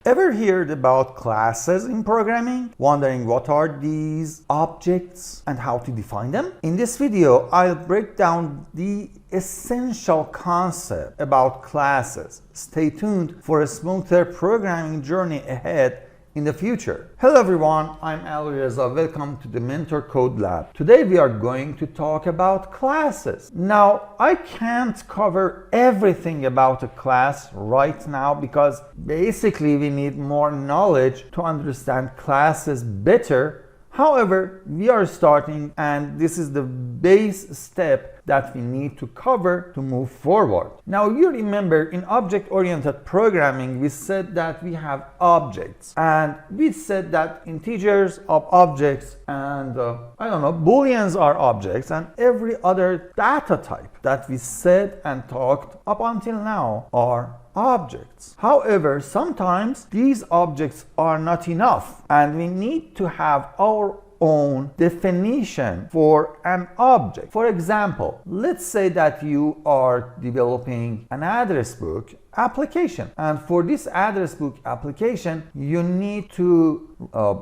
Ever heard about classes in programming? Wondering what are these objects and how to define them? In this video, I'll break down the essential concept about classes. Stay tuned for a smoother programming journey ahead in the future. Hello everyone, I'm Ali Reza. Welcome to the Mentor Code Lab. Today we are going to talk about classes. Now, I can't cover everything about a class right now because basically we need more knowledge to understand classes better. However, we are starting and this is the base step that we need to cover to move forward. Now, you remember in object-oriented programming, we said that we have objects and we said that integers are objects and booleans are objects and every other data type that we said and talked up until now are objects. However, sometimes these objects are not enough and we need to have our own definition for an object. For example, let's say that you are developing an address book application, and for this address book application you need to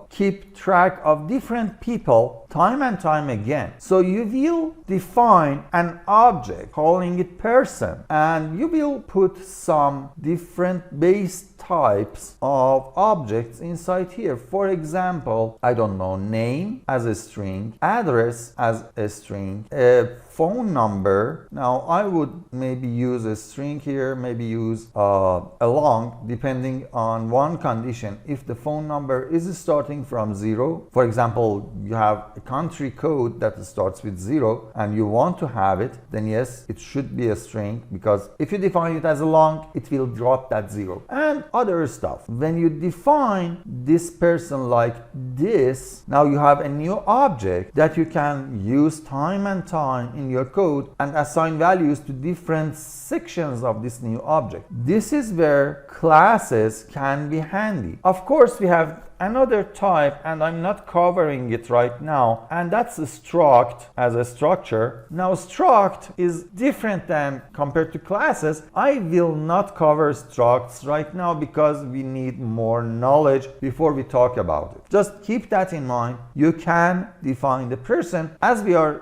keep track of different people time and time again. So you will define an object calling it person, and you will put some different base types of objects inside here. For example, name as a string, address as a string, a phone number. Now I would maybe use a string here, maybe use a long, depending on one condition. If the phone number is starting from 0, for example, you have a country code that starts with 0 and you want to have it, then yes, it should be a string, because if you define it as a long, it will drop that 0 and other stuff. When you define this person like this, now you have a new object that you can use time and time in your code and assign values to different sections of this new object. This is where classes can be handy. Of course, we have another type and I'm not covering it right now, and that's a struct as a structure. Now struct is different than compared to classes. I will not cover structs right now because we need more knowledge before we talk about it. Just keep that in mind. You can define the person, as we are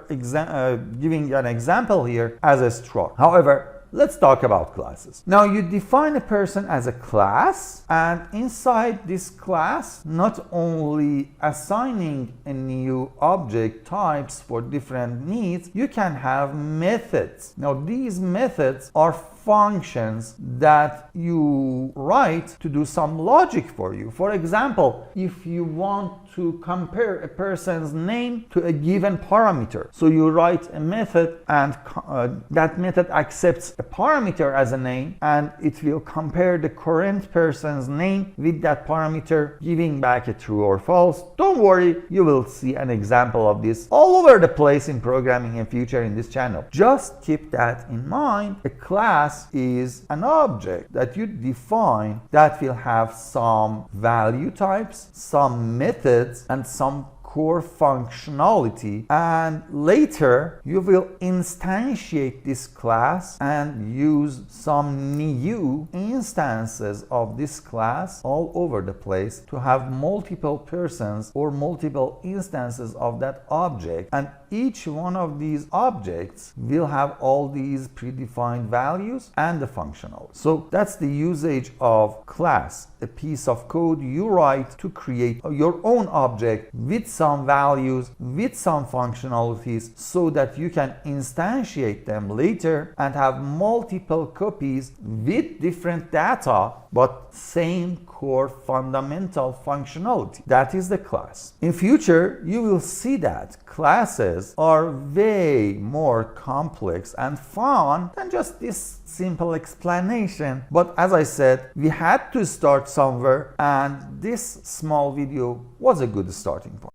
giving an example here, as a struct. However, let's talk about classes. Now you define a person as a class, and inside this class, not only assigning a new object types for different needs, you can have methods. Now these methods are functions that you write to do some logic for you. For example, if you want to compare a person's name to a given parameter, so you write a method and that method accepts a parameter as a name and it will compare the current person's name with that parameter, giving back a true or false. Don't worry, you will see an example of this all over the place in programming in future in this channel. Just keep that in mind. A class is an object that you define that will have some value types, some methods, and some core functionality, and later you will instantiate this class and use some new instances of this class all over the place to have multiple persons or multiple instances of that object, and each one of these objects will have all these predefined values and the functional. So that's the usage of class, a piece of code you write to create your own object with some values, with some functionalities, so that you can instantiate them later and have multiple copies with different data but same core fundamental functionality. That is the class. In future, you will see that classes are way more complex and fun than just this simple explanation. But as I said, we had to start somewhere, and this small video was a good starting point.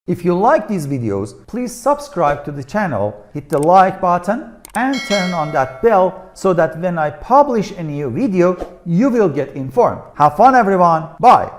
If you like these videos, please subscribe to the channel, hit the like button, and turn on that bell so that when I publish a new video, you will get informed. Have fun everyone. Bye.